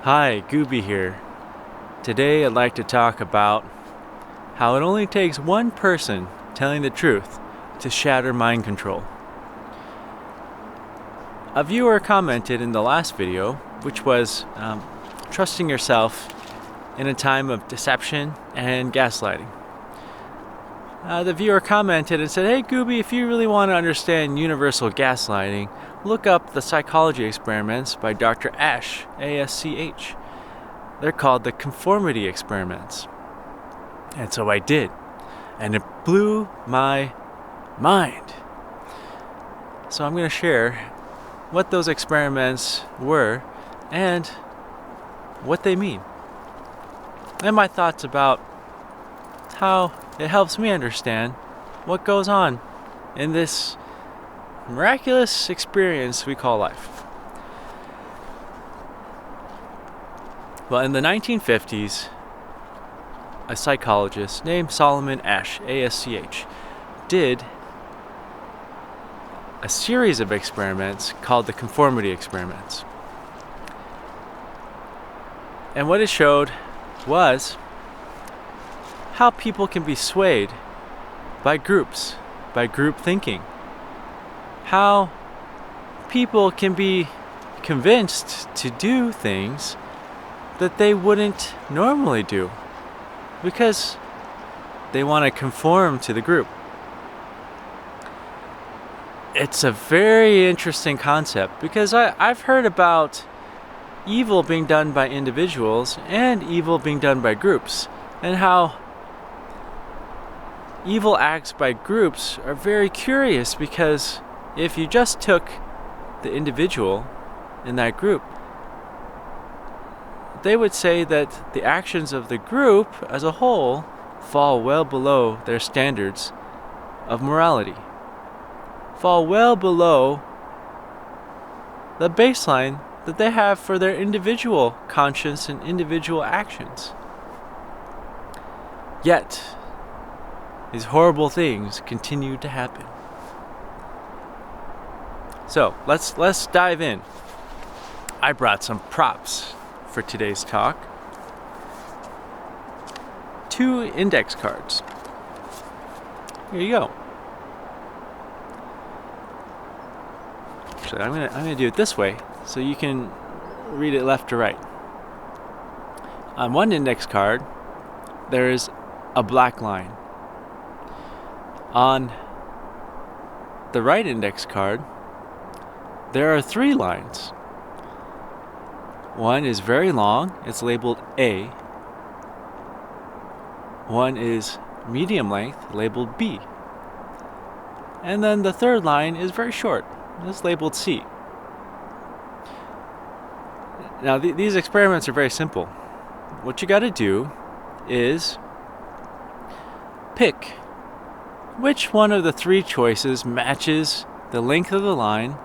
Hi, Gooby here. Today I'd like to talk about how it only takes one person telling the truth to shatter mind control. A viewer commented in the last video, which was trusting yourself in a time of deception and gaslighting. The viewer commented and said, "Hey Gooby, if you really want to understand universal gaslighting, look up the Psychology experiments by Dr. Asch, A-S-C-H. They're called the conformity experiments." And so I did, and it blew my mind. So I'm going to share what those experiments were and what they mean, and my thoughts about how it helps me understand what goes on in this miraculous experience we call life. Well, in the 1950s, a psychologist named Solomon Asch, A-S-C-H, did a series of experiments called the conformity experiments. And what it showed was how people can be swayed by groups, by group thinking. How people can be convinced to do things that they wouldn't normally do because they want to conform to the group. It's a very interesting concept because I've heard about evil being done by individuals and evil being done by groups, and how evil acts by groups are very curious, because if you just took the individual in that group, they would say that the actions of the group as a whole fall well below their standards of morality, fall well below the baseline that they have for their individual conscience and individual actions. Yet, these horrible things continue to happen. So, let's dive in. I brought some props for today's talk. 2 index cards. Here you go. Actually, I'm gonna do it this way so you can read it left to right. On one index card, there is a black line. On the right index card, there are 3 lines. One is very long, it's labeled A. One is medium length, labeled B. And then the third line is very short, it's labeled C. Now these experiments are very simple. What you got to do is pick which one of the 3 choices matches the length of the line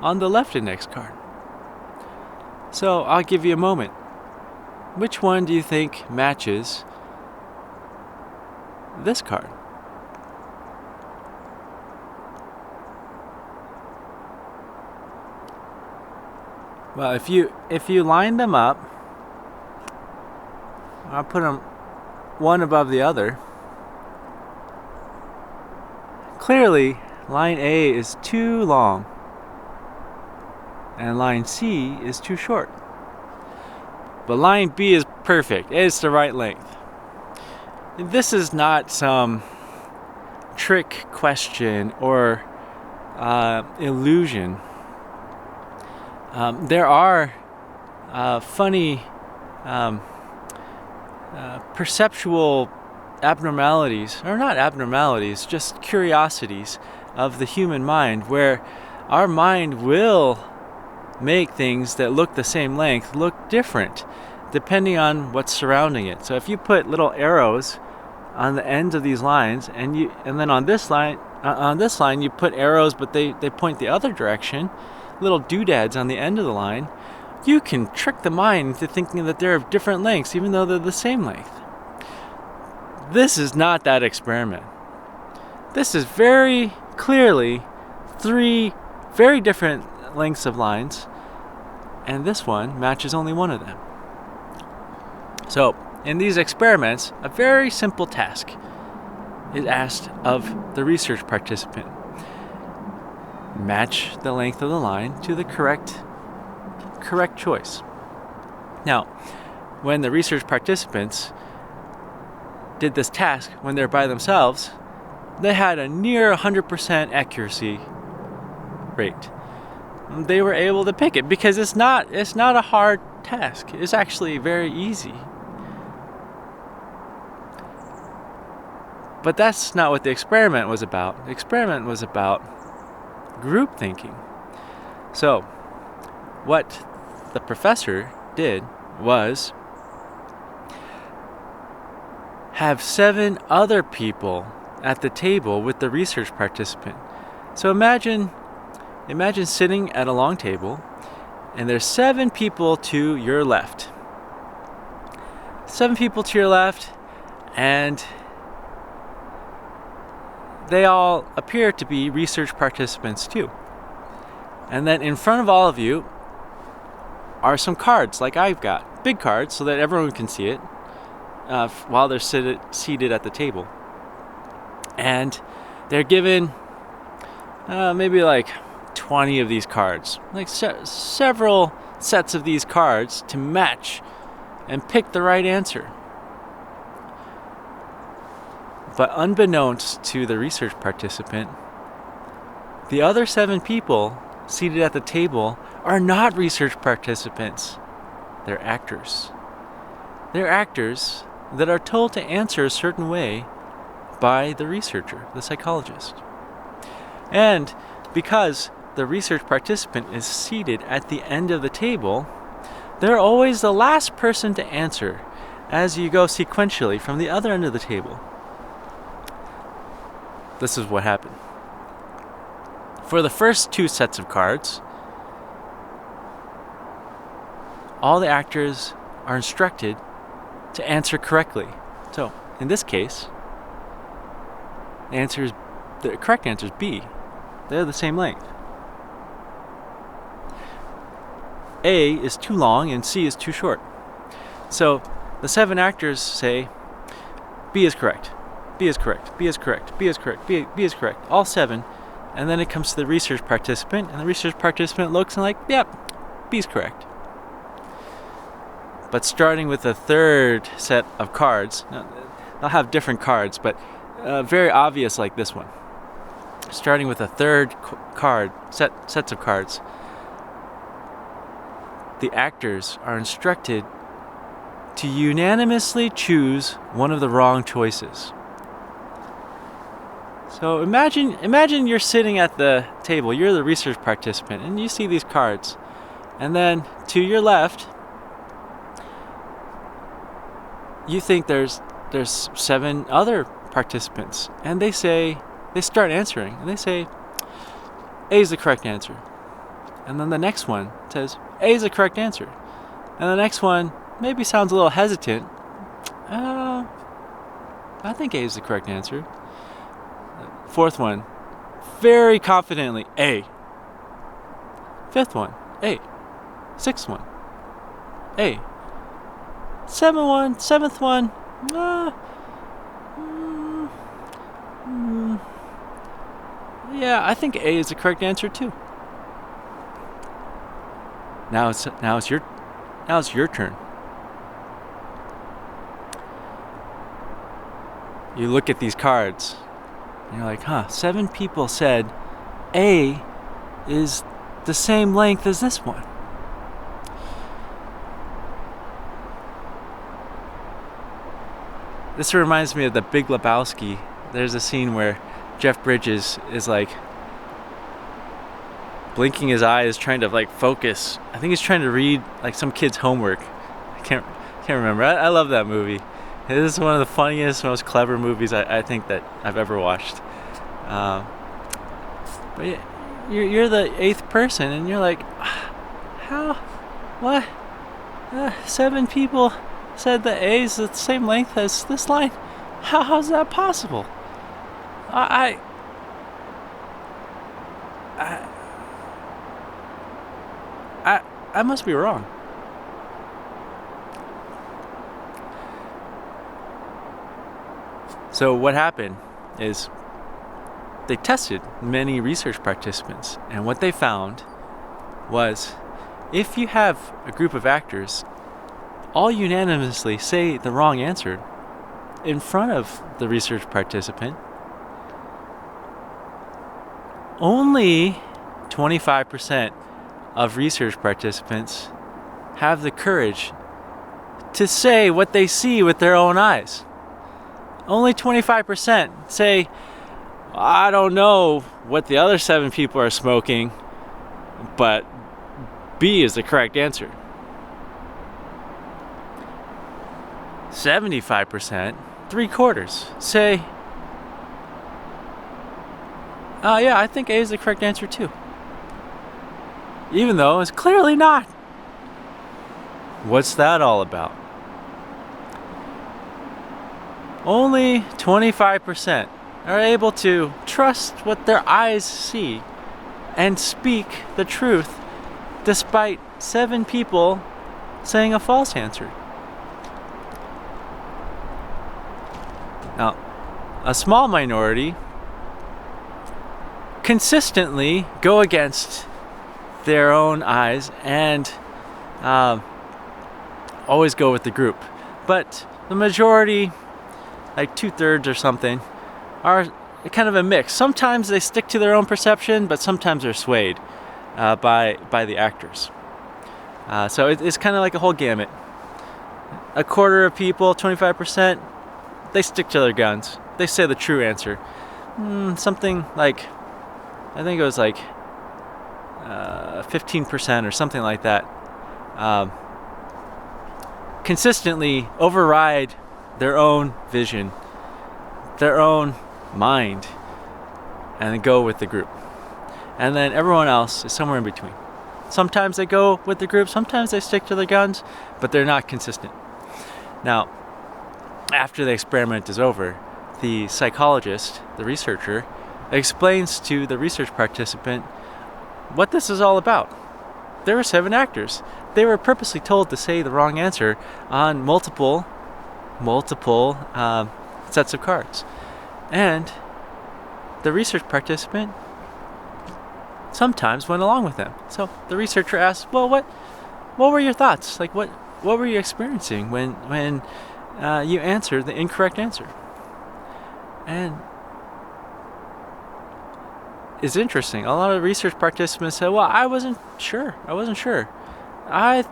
on the left index card. So I'll give you a moment. Which one do you think matches this card? Well, if you line them up, I'll put them one above the other. Clearly, line A is too long, and line C is too short. But line B is perfect. It's the right length. This is not some trick question or illusion. There are funny perceptual abnormalities, or not abnormalities, just curiosities of the human mind, where our mind will make things that look the same length look different depending on what's surrounding it. So if you put little arrows on the ends of these lines, and then on this line you put arrows but they point the other direction, little doodads on the end of the line, you can trick the mind into thinking that they're of different lengths even though they're the same length. This is not that experiment. This is very clearly 3 very different lengths of lines, and this one matches only one of them. So, in these experiments, a very simple task is asked of the research participant. Match the length of the line to the correct choice. Now, when the research participants did this task when they're by themselves, they had a near 100% accuracy rate. They were able to pick it because it's not a hard task. It's actually very easy. But that's not what the experiment was about. The experiment was about group thinking. So, what the professor did was have 7 other people at the table with the research participant. So imagine sitting at a long table, and there's 7 people to your left. 7 people to your left, and they all appear to be research participants too. And then in front of all of you are some cards, like I've got. Big cards, so that everyone can see it while they're seated at the table. And they're given maybe like 20 of these cards. Like several sets of these cards to match and pick the right answer. But unbeknownst to the research participant, the other 7 people seated at the table are not research participants. They're actors. They're actors that are told to answer a certain way by the researcher, the psychologist. And because the research participant is seated at the end of the table, they're always the last person to answer as you go sequentially from the other end of the table. This is what happened. For the first 2 sets of cards, all the actors are instructed to answer correctly. So, in this case, the correct answer is B. They're the same length. A is too long and C is too short. So, the 7 actors say, B is correct. B is correct, B is correct, B is correct, B is correct, all 7. And then it comes to the research participant, and the research participant looks and like, yep, B is correct. But starting with the third set of cards, they'll have different cards, but very obvious like this one. Starting with a third sets of cards, the actors are instructed to unanimously choose one of the wrong choices. So imagine you're sitting at the table, you're the research participant, and you see these cards. And then to your left, you think there's 7 other participants, and they start answering, and they say, A is the correct answer. And then the next one says, A is the correct answer. And the next one maybe sounds a little hesitant. I think A is the correct answer. Fourth one, very confidently, A. Fifth one, A. Sixth one, A. Seventh one, yeah, I think A is the correct answer too. Now it's your turn. You look at these cards. And you're like, 7 people said A is the same length as this one. This reminds me of The Big Lebowski. There's a scene where Jeff Bridges is like blinking his eyes, trying to like focus. I think he's trying to read like some kid's homework. I can't remember. I love that movie. This is one of the funniest, most clever movies I think that I've ever watched. But you're the 8th person, and you're like, how? What? 7 people said the A is the same length as this line? How's that possible? I I must be wrong. So what happened is they tested many research participants, and what they found was if you have a group of actors all unanimously say the wrong answer in front of the research participant, only 25% of research participants have the courage to say what they see with their own eyes. Only 25% say, I don't know what the other 7 people are smoking, but B is the correct answer. 75%, 3/4, say, yeah, I think A is the correct answer too. Even though it's clearly not. What's that all about? Only 25% are able to trust what their eyes see and speak the truth despite 7 people saying a false answer. Now, a small minority consistently go against their own eyes and always go with the group. But the majority, like 2/3 or something, are kind of a mix. Sometimes they stick to their own perception, but sometimes they're swayed by the actors. So it's kind of like a whole gamut. A quarter of people, 25%, they stick to their guns. They say the true answer. Something like, I think it was like 15% or something like that. Consistently override their own vision, their own mind, and then go with the group. And then everyone else is somewhere in between. Sometimes they go with the group, sometimes they stick to their guns, but they're not consistent. Now, after the experiment is over, the psychologist, the researcher, explains to the research participant what this is all about. There were 7 actors. They were purposely told to say the wrong answer on multiple sets of cards. And the research participant sometimes went along with them. So the researcher asked, well, what were your thoughts? Like, what were you experiencing when you answered the incorrect answer? And it's interesting. A lot of research participants said, well, I wasn't sure. I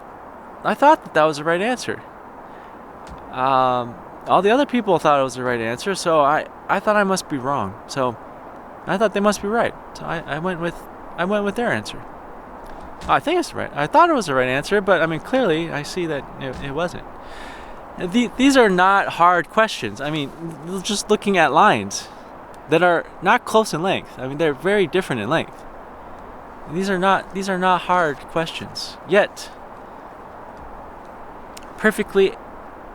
thought that was the right answer. All the other people thought it was the right answer, so I thought I must be wrong. So I thought they must be right. So I went with their answer. I think it's right. I thought it was the right answer, but I mean, clearly I see that it wasn't. These are not hard questions. I mean, just looking at lines that are not close in length. I mean, they're very different in length. These are not hard questions. Yet, perfectly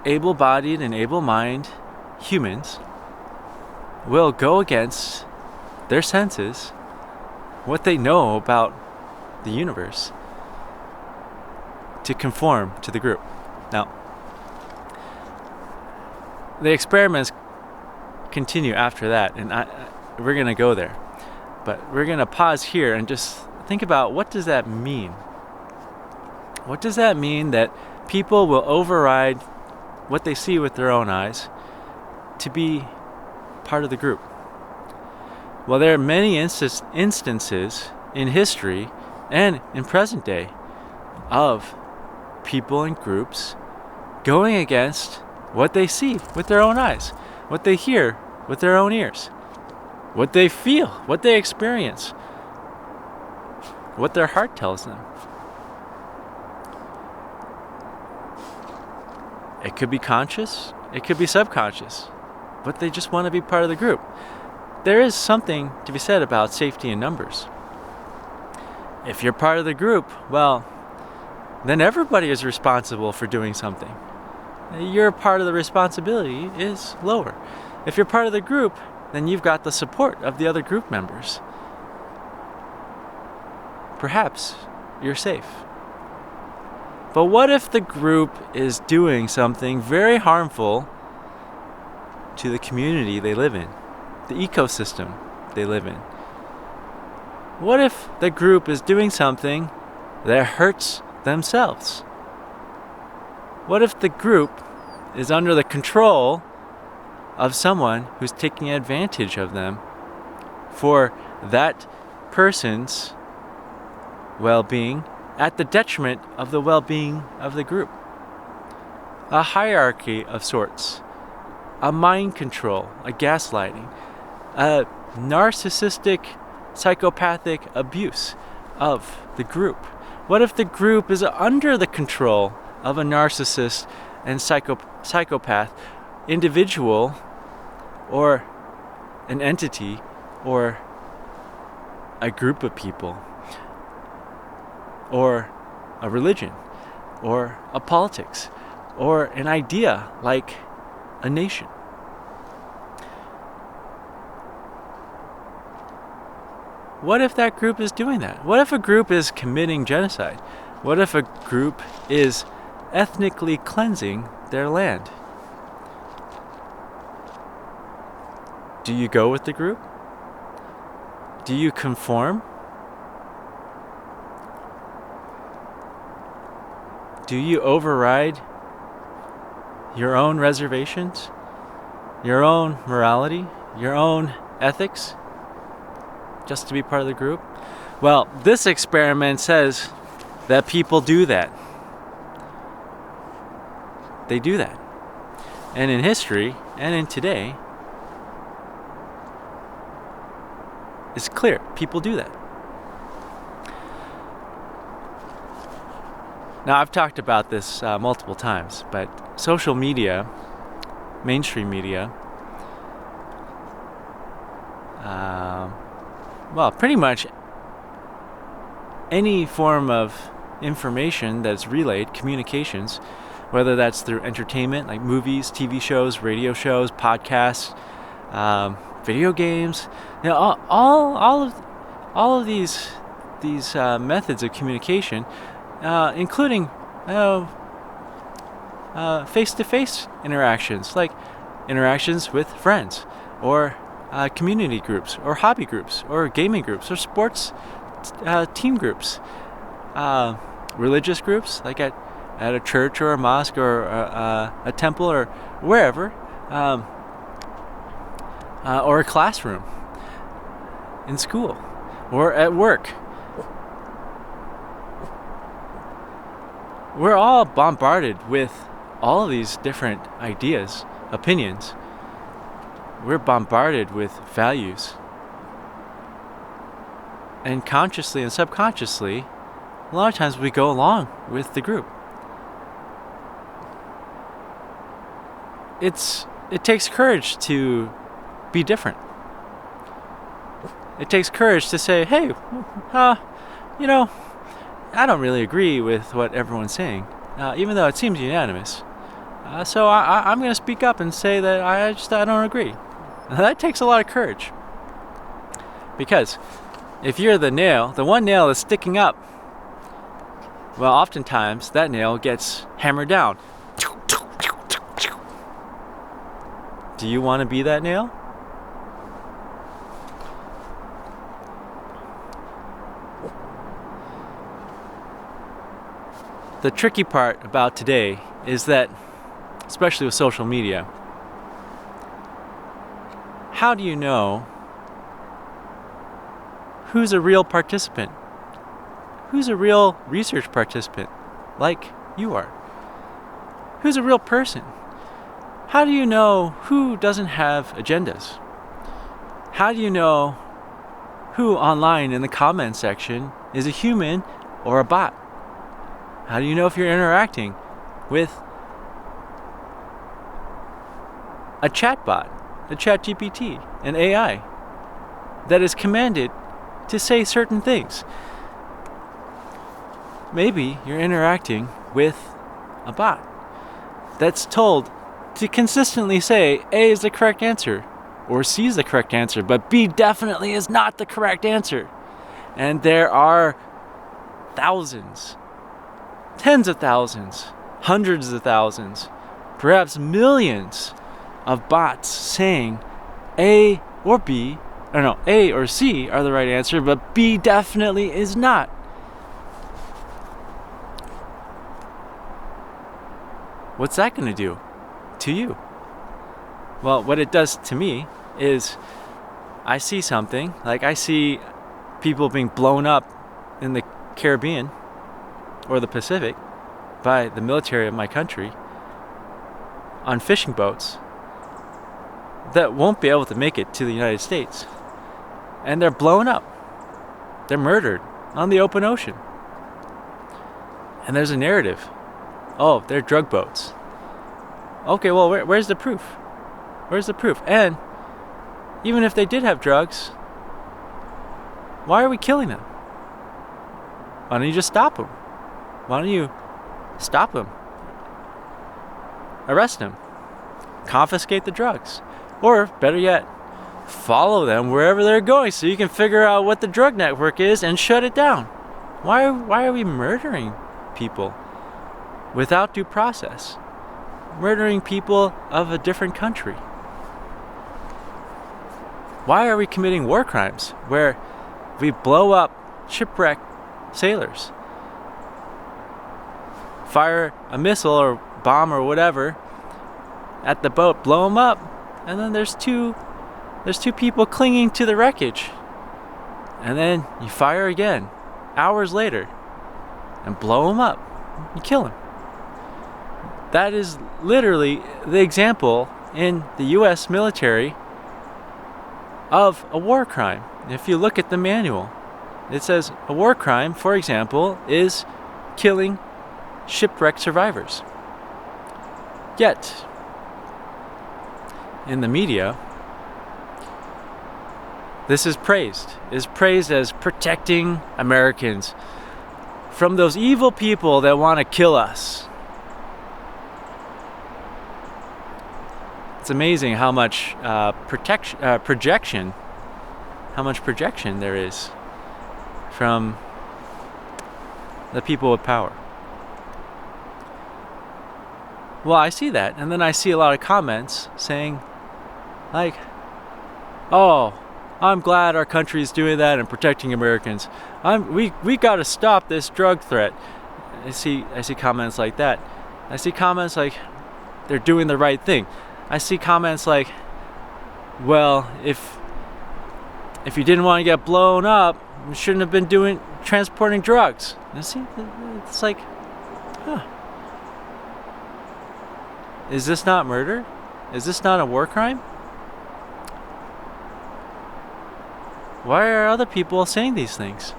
able-bodied and able-minded humans will go against their senses, what they know about the universe, to conform to the group. Now, the experiments continue after that, and we're going to go there. But we're going to pause here and just think about, what does that mean? What does that mean that people will override what they see with their own eyes to be part of the group? Well, there are many instances in history and in present day of people and groups going against what they see with their own eyes, what they hear with their own ears, what they feel, what they experience, what their heart tells them. It could be conscious, it could be subconscious, but they just want to be part of the group. There is something to be said about safety in numbers. If you're part of the group, well, then everybody is responsible for doing something. Your part of the responsibility is lower. If you're part of the group, then you've got the support of the other group members. Perhaps you're safe. But what if the group is doing something very harmful to the community they live in, the ecosystem they live in? What if the group is doing something that hurts themselves? What if the group is under the control of someone who's taking advantage of them for that person's well-being at the detriment of the well-being of the group? A hierarchy of sorts, a mind control, a gaslighting, a narcissistic, psychopathic abuse of the group. What if the group is under the control of a narcissist and psychopath individual, or an entity, or a group of people, or a religion, or a politics, or an idea like a nation? What if that group is doing that? What if a group is committing genocide? What if a group is ethnically cleansing their land? Do you go with the group? Do you conform? Do you override your own reservations, your own morality, your own ethics, just to be part of the group? Well, this experiment says that people do that. They do that. And in history, and in today, it's clear people do that. Now, I've talked about this multiple times, but social media, mainstream media, pretty much any form of information that's relayed, communications, whether that's through entertainment like movies, TV shows, radio shows, podcasts, video games, all of these methods of communication, including face-to-face interactions, like interactions with friends, or community groups, or hobby groups, or gaming groups, or sports team groups, religious groups, like at a church or a mosque or a temple or wherever, or a classroom, in school, or at work. We're all bombarded with all of these different ideas, opinions. We're bombarded with values. And consciously and subconsciously, a lot of times we go along with the group. It takes courage to be different. It takes courage to say, hey, I don't really agree with what everyone's saying, even though it seems unanimous. So I'm going to speak up and say that I don't agree. That takes a lot of courage. Because if you're the one nail that's sticking up, well, oftentimes that nail gets hammered down. Do you want to be that nail? The tricky part about today is that, especially with social media, how do you know who's a real participant? Who's a real research participant, like you are? Who's a real person? How do you know who doesn't have agendas? How do you know who online in the comment section is a human or a bot? How do you know if you're interacting with a chatbot, a ChatGPT, an AI that is commanded to say certain things? Maybe you're interacting with a bot that's told to consistently say A is the correct answer, or C is the correct answer, but B definitely is not the correct answer. And there are thousands tens of thousands, hundreds of thousands, perhaps millions of bots saying A or B, or no, A or C are the right answer, but B definitely is not. What's that going to do to you? Well, what it does to me is I see something, like I see people being blown up in the Caribbean or the Pacific by the military of my country on fishing boats that won't be able to make it to the United States. And they're blown up. They're murdered on the open ocean. And there's a narrative. Oh, they're drug boats. Okay, well, where's the proof? Where's the proof? And even if they did have drugs, why are we killing them? Why don't you just stop them? Why don't you stop them? Arrest them. Confiscate the drugs. Or, better yet, follow them wherever they're going so you can figure out what the drug network is and shut it down. Why are we murdering people without due process? Murdering people of a different country? Why are we committing war crimes where we blow up shipwrecked sailors? Fire a missile or bomb or whatever at the boat, blow them up, and then there's two people clinging to the wreckage. And then you fire again hours later and blow them up. You kill them. That is literally the example in the US military of a war crime. If you look at the manual, it says a war crime, for example, is killing shipwreck survivors. Yet, in the media, this is praised as protecting Americans from those evil people that want to kill us. It's amazing how much projection there is from the people with power. Well, I see that, and then I see a lot of comments saying, like, "Oh, I'm glad our country is doing that and protecting Americans. We got to stop this drug threat." I see comments like that. I see comments like they're doing the right thing. I see comments like, "Well, if you didn't want to get blown up, you shouldn't have been transporting drugs." You see, it's like, huh. Is this not murder? Is this not a war crime? Why are other people saying these things?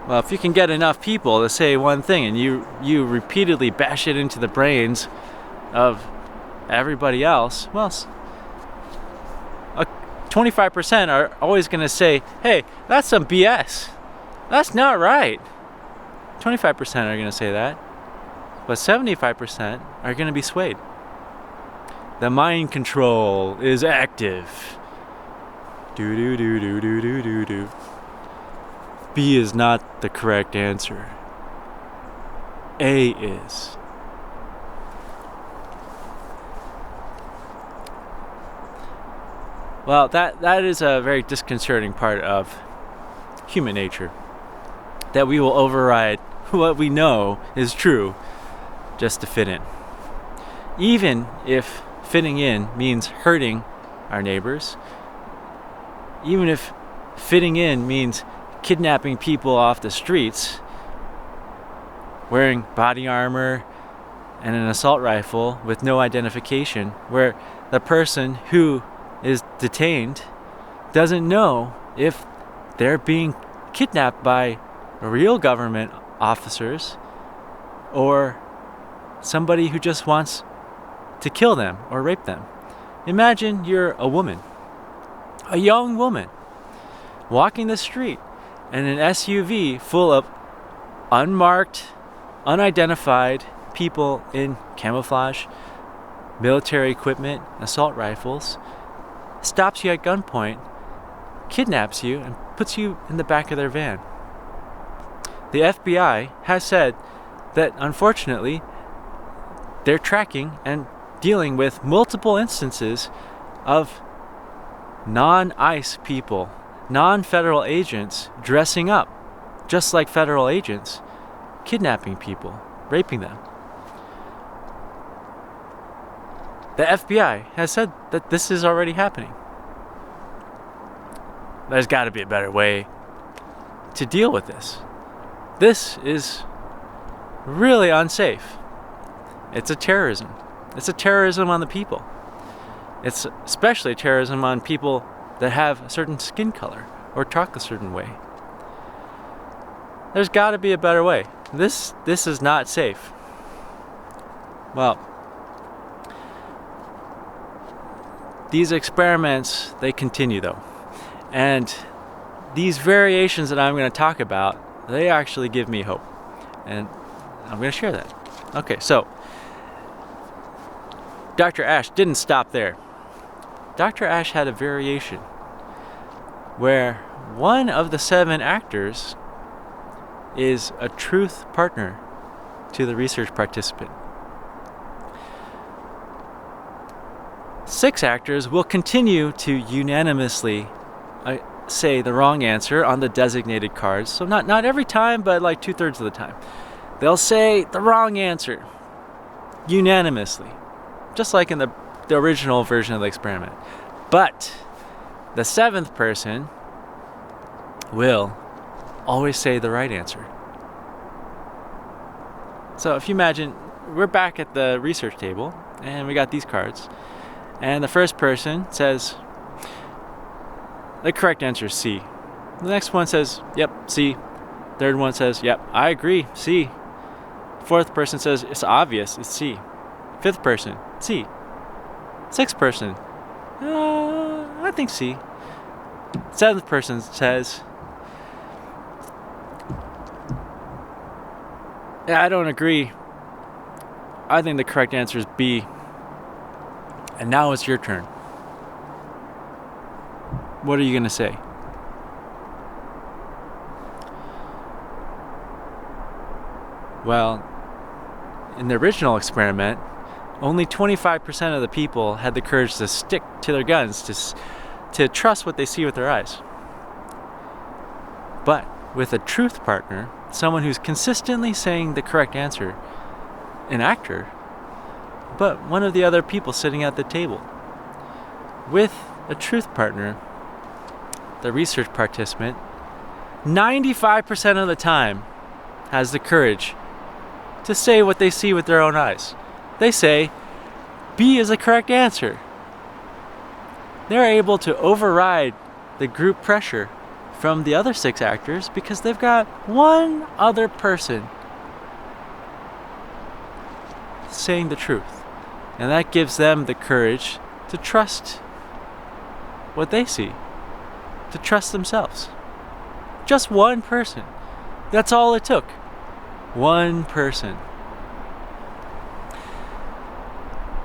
Well, if you can get enough people to say one thing and you repeatedly bash it into the brains of everybody else, well, 25% are always going to say, "Hey, that's some BS. That's not right." 25% are going to say that, but 75% are going to be swayed. The mind control is active. Do do do do do do do do. B is not the correct answer. A is. Well, that is a very disconcerting part of human nature. That we will override what we know is true just to fit in. Even if fitting in means hurting our neighbors, even if fitting in means kidnapping people off the streets, wearing body armor and an assault rifle with no identification, where the person who is detained doesn't know if they're being kidnapped by real government officers or somebody who just wants to kill them or rape them. Imagine you're a woman, a young woman, walking the street in an SUV full of unmarked, unidentified people in camouflage, military equipment, assault rifles, stops you at gunpoint, kidnaps you, and puts you in the back of their van. the FBI has said that unfortunately they're tracking and dealing with multiple instances of non-ICE people, non-federal agents dressing up just like federal agents, kidnapping people, raping them. The FBI has said that this is already happening. There's got to be a better way to deal with this. This is really unsafe. It's a terrorism. It's a terrorism on the people. It's especially terrorism on people that have a certain skin color or talk a certain way. There's got to be a better way. This is not safe. Well, these experiments, they continue though. And these variations that I'm going to talk about, they actually give me hope. And I'm going to share that. Okay, so Dr. Ash didn't stop there. Dr. Ash had a variation where one of the 7 actors is a truth partner to the research participant. 6 actors will continue to unanimously say the wrong answer on the designated cards. So not every time, but like 2/3 of the time. They'll say the wrong answer unanimously, just like in the original version of the experiment. But the 7th person will always say the right answer. So if you imagine, we're back at the research table and we got these cards, and the first person says the correct answer is C. The next one says, yep, C. Third one says, yep, I agree, C. Fourth person says, it's obvious, it's C. Fifth person, C. Sixth person, I think C. Seventh person says, yeah, I don't agree. I think the correct answer is B. And now it's your turn. What are you going to say? Well, in the original experiment, only 25% of the people had the courage to stick to their guns, to trust what they see with their eyes. But with a truth partner, someone who's consistently saying the correct answer, an actor, but one of the other people sitting at the table. With a truth partner, the research participant, 95% of the time has the courage to say what they see with their own eyes. They say, B is the correct answer. They're able to override the group pressure from the other 6 actors because they've got one other person saying the truth. And that gives them the courage to trust what they see, to trust themselves. Just one person. That's all it took. One person.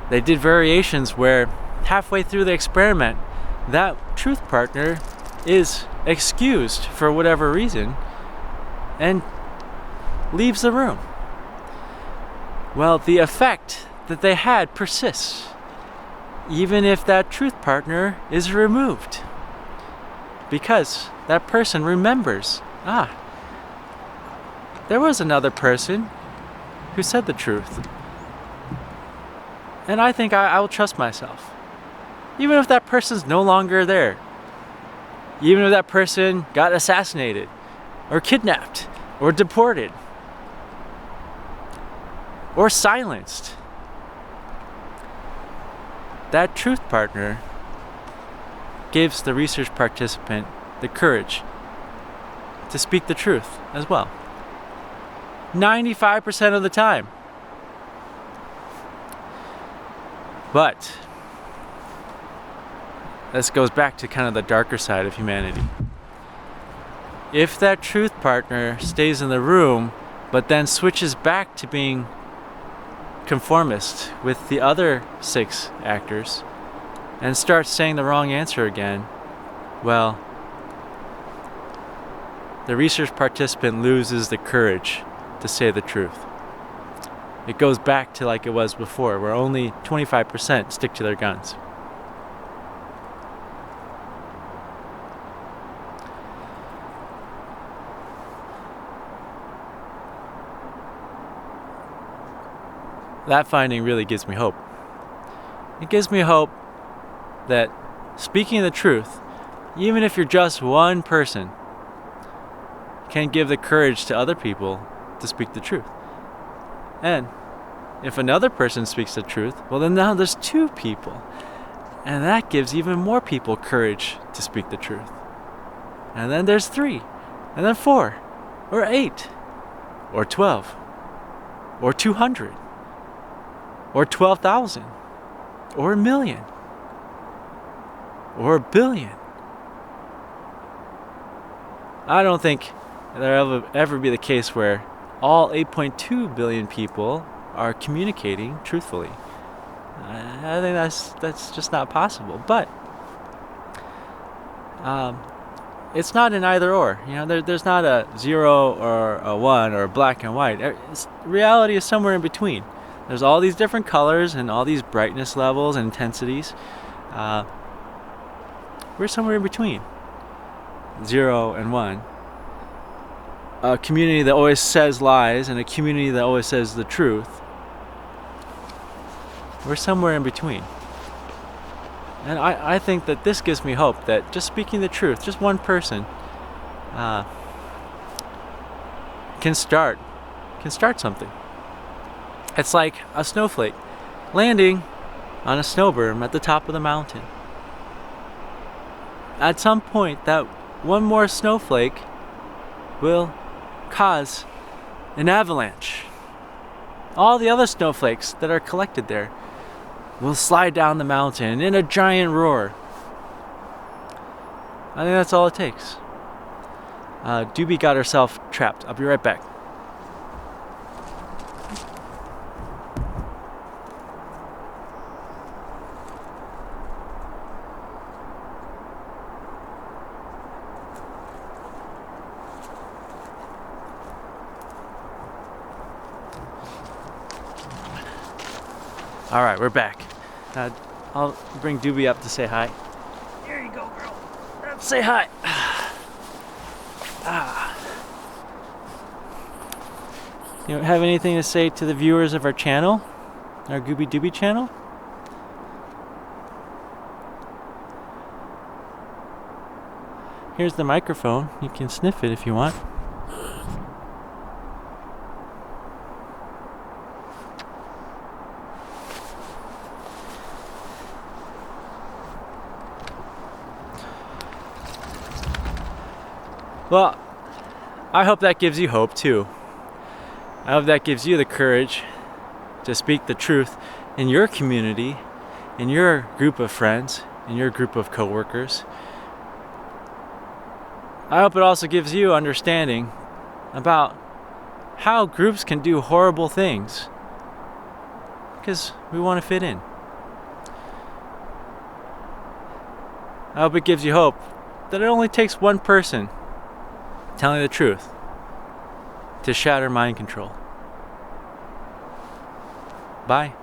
They did variations where halfway through the experiment, that truth partner is excused for whatever reason and leaves the room. Well, the effect that they had persists, even if that truth partner is removed. Because that person remembers, there was another person who said the truth. And I think I will trust myself. Even if that person's no longer there. Even if that person got assassinated, or kidnapped, or deported, or silenced. That truth partner gives the research participant the courage to speak the truth as well. 95% of the time. But this goes back to kind of the darker side of humanity. If that truth partner stays in the room, but then switches back to being conformist with the other 6 actors and starts saying the wrong answer again, well, the research participant loses the courage to say the truth. It goes back to like it was before, where only 25% stick to their guns. That finding really gives me hope. It gives me hope that speaking the truth, even if you're just one person, can give the courage to other people to speak the truth. And if another person speaks the truth, well then now there's two people. And that gives even more people courage to speak the truth. And then there's 3, and then 4, or 8, or 12, or 200, or 12,000, or 1,000,000, or 1,000,000,000. I don't think there'll ever be the case where all 8.2 billion people are communicating truthfully. I think that's just not possible. But it's not an either or. There's not a 0 or a 1 or black and white. Reality is somewhere in between. There's all these different colors and all these brightness levels and intensities. We're somewhere in between 0 and 1. A community that always says lies and a community that always says the truth. We're somewhere in between. And I think that this gives me hope that just speaking the truth, just one person can start something. It's like a snowflake landing on a snow berm at the top of the mountain. At some point, that one more snowflake will cause an avalanche. All the other snowflakes that are collected there will slide down the mountain in a giant roar. I think that's all it takes. Doobie got herself trapped. I'll be right back. All right, we're back. I'll bring Doobie up to say hi. Here you go, girl. Say hi. You have anything to say to the viewers of our channel, our Gooby Doobie channel? Here's the microphone. You can sniff it if you want. Well, I hope that gives you hope too. I hope that gives you the courage to speak the truth in your community, in your group of friends, in your group of coworkers. I hope it also gives you understanding about how groups can do horrible things because we want to fit in. I hope it gives you hope that it only takes one person telling the truth to shatter mind control. Bye.